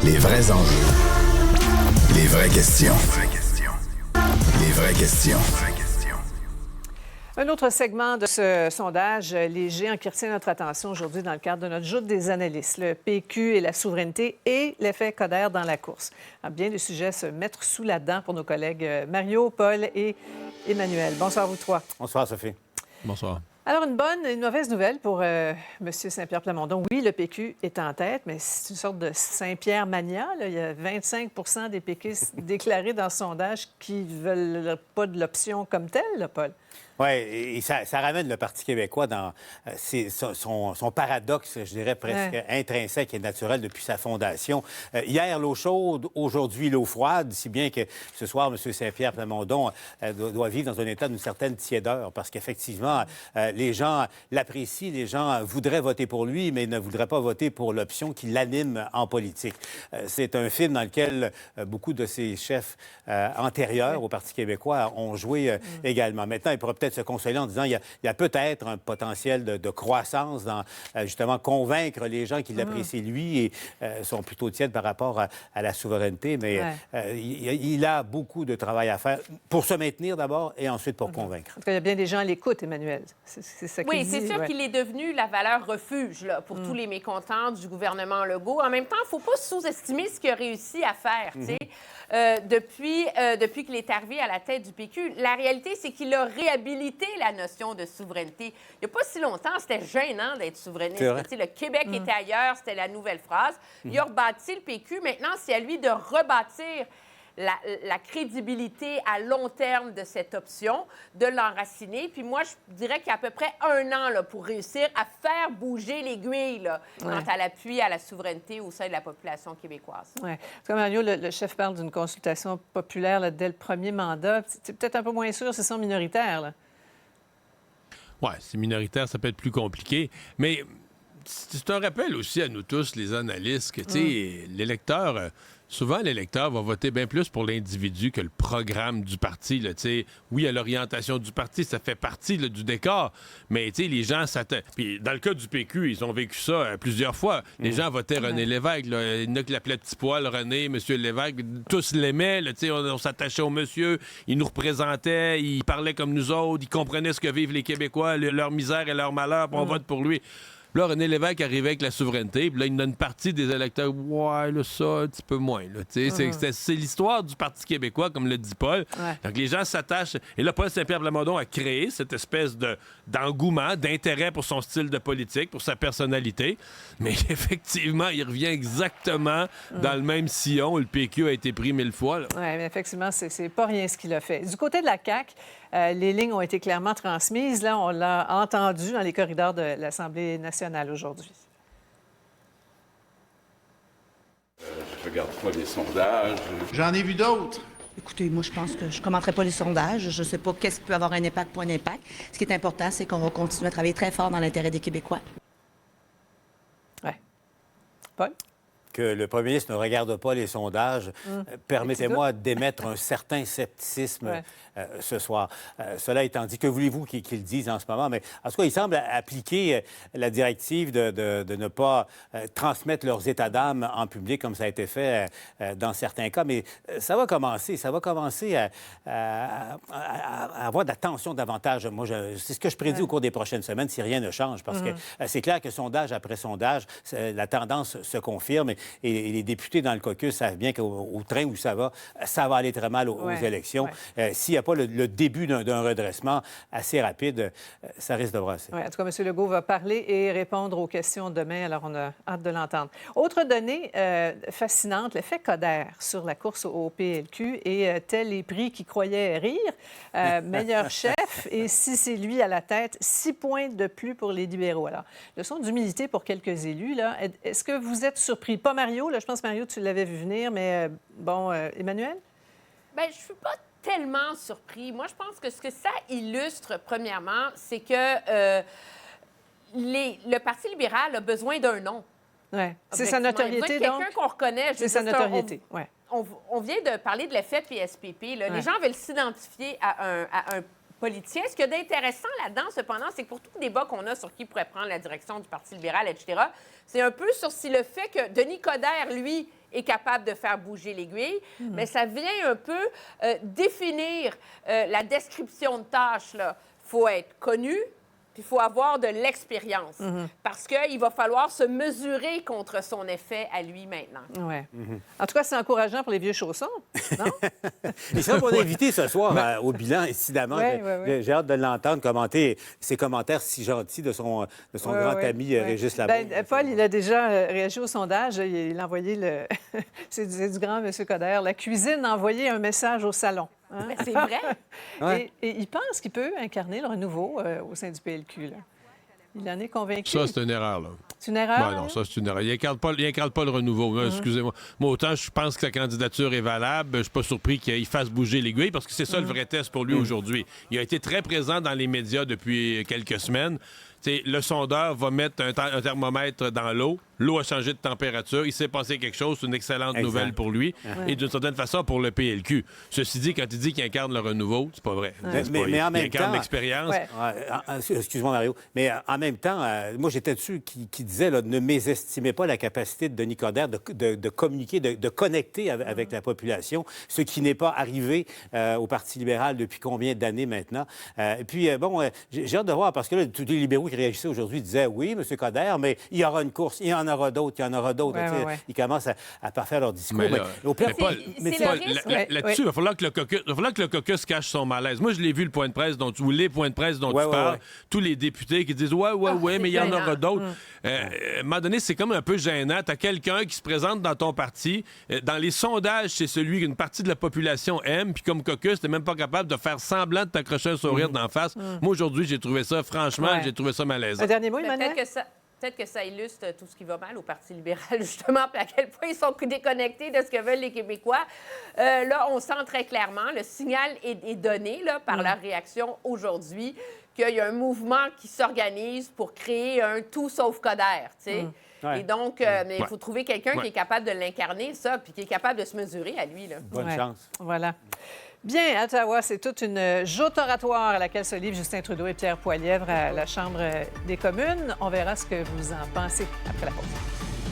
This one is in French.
Les vrais enjeux. Les vraies questions. Les vraies questions. Un autre segment de ce sondage léger qui retient notre attention aujourd'hui dans le cadre de notre joute des analystes, le PQ et la souveraineté et l'effet Coderre dans la course. Bien des sujets se mettre sous la dent pour nos collègues Mario, Paul et Emmanuel. Bonsoir vous trois. Bonsoir Sophie. Bonsoir. Alors, une bonne et une mauvaise nouvelle pour M. Saint-Pierre Plamondon. Oui, le PQ est en tête, mais c'est une sorte de Saint-Pierre mania. Là. Il y a 25 des péquistes déclarés dans ce sondage qui ne veulent pas de l'option comme telle, là, Paul. Oui, et ça ramène le Parti québécois dans son paradoxe, je dirais, presque intrinsèque et naturel depuis sa fondation. Hier, l'eau chaude, aujourd'hui, l'eau froide, si bien que ce soir, M. Saint-Pierre Plamondon doit vivre dans un état d'une certaine tiédeur, parce qu'effectivement, les gens l'apprécient, les gens voudraient voter pour lui, mais ne voudraient pas voter pour l'option qui l'anime en politique. C'est un film dans lequel beaucoup de ses chefs antérieurs au Parti québécois ont joué également. Maintenant, il pourra peut-être se consoler en disant qu'il y a peut-être un potentiel de croissance dans, justement, convaincre les gens qui l'apprécient lui et sont plutôt tièdes par rapport à la souveraineté. Mais il a beaucoup de travail à faire pour se maintenir d'abord et ensuite pour convaincre. En tout cas, il y a bien des gens à l'écoute, Emmanuel. C'est ça qu'il dit. Oui, c'est sûr qu'il est devenu la valeur refuge là, pour tous les mécontents du gouvernement Legault. En même temps, il ne faut pas sous-estimer ce qu'il a réussi à faire. Depuis qu'il est arrivé à la tête du PQ, la réalité, c'est qu'il a réhabilité la notion de souveraineté. Il n'y a pas si longtemps, c'était gênant d'être souverainiste. Le Québec était ailleurs, c'était la nouvelle phrase. Il a rebâti le PQ. Maintenant, c'est à lui de rebâtir la crédibilité à long terme de cette option, de l'enraciner. Puis moi, je dirais qu'il y a à peu près 1 an là, pour réussir à faire bouger l'aiguille quant à l'appui à la souveraineté au sein de la population québécoise. Oui. Comme Mario, le chef parle d'une consultation populaire là, dès le premier mandat. C'est peut-être un peu moins sûr, c'est ça, minoritaire. Là. Oui, c'est minoritaire, ça peut être plus compliqué. Mais c'est un rappel aussi à nous tous, les analystes, que l'électeur... Souvent, l'électeur va voter bien plus pour l'individu que le programme du parti. Là, oui, il y a l'orientation du parti, ça fait partie là, du décor, mais les gens s'attendent. Puis dans le cas du PQ, ils ont vécu ça plusieurs fois. Les gens votaient René Lévesque. Là. Il y en a qui l'appelaient Petit Poil, René, M. Lévesque. Tous l'aimaient. Là, on s'attachait au monsieur. Il nous représentait. Il parlait comme nous autres. Il comprenait ce que vivent les Québécois, leur misère et leur malheur. Puis on vote pour lui. Là, René Lévesque arrivait avec la souveraineté, puis là, il y a une partie des électeurs, ouais, là, ça, un petit peu moins. Là, c'est l'histoire du Parti québécois, comme le dit Paul. Donc, les gens s'attachent. Et là, Paul Saint-Pierre Plamondon a créé cette espèce d'engouement, d'intérêt pour son style de politique, pour sa personnalité. Mais effectivement, il revient exactement dans le même sillon où le PQ a été pris 1000 fois. Oui, mais effectivement, c'est pas rien ce qu'il a fait. Du côté de la CAQ, les lignes ont été clairement transmises. Là, on l'a entendu dans les corridors de l'Assemblée nationale aujourd'hui. Je regarde pas les sondages. J'en ai vu d'autres. Écoutez, moi, je pense que je ne commenterai pas les sondages. Je ne sais pas qu'est-ce qui peut avoir un impact, pas un impact. Ce qui est important, c'est qu'on va continuer à travailler très fort dans l'intérêt des Québécois. Oui. Paul? Que le premier ministre ne regarde pas les sondages, permettez-moi d'émettre un certain scepticisme ce soir. Cela étant dit, que voulez-vous qu'ils disent en ce moment? Mais en tout cas, il semble appliquer la directive de ne pas transmettre leurs états d'âme en public comme ça a été fait dans certains cas. Mais ça va commencer à avoir de la tension davantage. Moi, c'est ce que je prédis au cours des prochaines semaines si rien ne change. Parce que c'est clair que sondage après sondage, la tendance se confirme. Et les députés dans le caucus savent bien qu'au train où ça va aller très mal aux élections. S'il n'y a pas le début d'un redressement assez rapide, ça risque de brasser. En tout cas, M. Legault va parler et répondre aux questions demain, alors on a hâte de l'entendre. Autre donnée fascinante, l'effet Coderre sur la course au PLQ et tels les prix qui croyaient rire. Meilleur chef, et si c'est lui à la tête, 6 points de plus pour les libéraux. Alors, leçon d'humilité pour quelques élus. Là. Est-ce que vous êtes surpris? Pas Mario, là, je pense, Mario, tu l'avais vu venir, mais Emmanuel? Bien, je ne suis pas tellement surpris. Moi, je pense que ce que ça illustre, premièrement, c'est que le Parti libéral a besoin d'un nom. Oui. C'est sa notoriété, donc? Quelqu'un qu'on reconnaît. C'est sa notoriété, oui. On vient de parler de l'effet PSPP. Là. Les gens veulent s'identifier à un politicien. Ce qu'il y a d'intéressant là-dedans, cependant, c'est que pour tout le débat qu'on a sur qui pourrait prendre la direction du Parti libéral, etc., c'est un peu sur si le fait que Denis Coderre, lui, est capable de faire bouger l'aiguille, mais ça vient un peu définir la description de tâche. Il faut être connu, puis il faut avoir de l'expérience. Parce qu'il va falloir se mesurer contre son effet à lui maintenant. Ouais. En tout cas, c'est encourageant pour les vieux chaussons, non? Il sera mon invité ce soir au bilan, incidemment. J'ai hâte de l'entendre commenter ses commentaires si gentils de son grand ami Régis Labbé. Paul, il a déjà réagi au sondage. Il a envoyé c'est du grand M. Coderre. La cuisine a envoyé un message au salon. Hein? C'est vrai. Et il pense qu'il peut incarner le renouveau au sein du PLQ. Là. Il en est convaincu. Ça, c'est une erreur, là. C'est une erreur? Ben non, ça, c'est une erreur. Il n'incarne pas le renouveau. Excusez-moi. Moi, autant je pense que sa candidature est valable, je ne suis pas surpris qu'il fasse bouger l'aiguille, parce que c'est ça le vrai test pour lui aujourd'hui. Il a été très présent dans les médias depuis quelques semaines. T'sais, le sondeur va mettre un thermomètre dans l'eau. L'eau a changé de température. Il s'est passé quelque chose. C'est une excellente nouvelle pour lui. Et d'une certaine façon, pour le PLQ. Ceci dit, quand il dit qu'il incarne le renouveau, c'est pas vrai. Mais en même il incarne temps... l'expérience. Excuse-moi, Mario. Mais en même temps, moi, j'étais dessus qui disait là, ne mésestimez pas la capacité de Denis Coderre de communiquer, de connecter avec la population, ce qui n'est pas arrivé au Parti libéral depuis combien d'années maintenant. Et puis, j'ai hâte de voir, parce que là, tous les libéraux qui réagissaient aujourd'hui disaient oui, M. Coderre, mais il y aura une course, il y en aura d'autres, il y en aura d'autres. Ils commencent à parfaire leur discours. Là-dessus, il va falloir que le caucus cache son malaise. Moi, je l'ai vu, le point de presse dont les points de presse dont tu parles, tous les députés qui disent mais il y en aura d'autres. À un moment donné, c'est comme un peu gênant. Tu as quelqu'un qui se présente dans ton parti. Dans les sondages, c'est celui qu'une partie de la population aime, puis comme caucus, tu n'es même pas capable de faire semblant de t'accrocher un sourire d'en face. Moi, aujourd'hui, j'ai trouvé ça, franchement, j'ai trouvé ça malaisant. Un dernier mot, Emmanuel? Peut-être que ça illustre tout ce qui va mal au Parti libéral, justement, puis à quel point ils sont déconnectés de ce que veulent les Québécois. Là, on sent très clairement, le signal est donné là, par leur réaction aujourd'hui, qu'il y a un mouvement qui s'organise pour créer un tout sauf Coderre, tu sais. Et donc, mais il faut trouver quelqu'un qui est capable de l'incarner, ça, puis qui est capable de se mesurer à lui. Là. Bonne chance. Voilà. Bien, à Ottawa, c'est toute une joute oratoire à laquelle se livrent Justin Trudeau et Pierre Poilievre à la Chambre des communes. On verra ce que vous en pensez après la pause.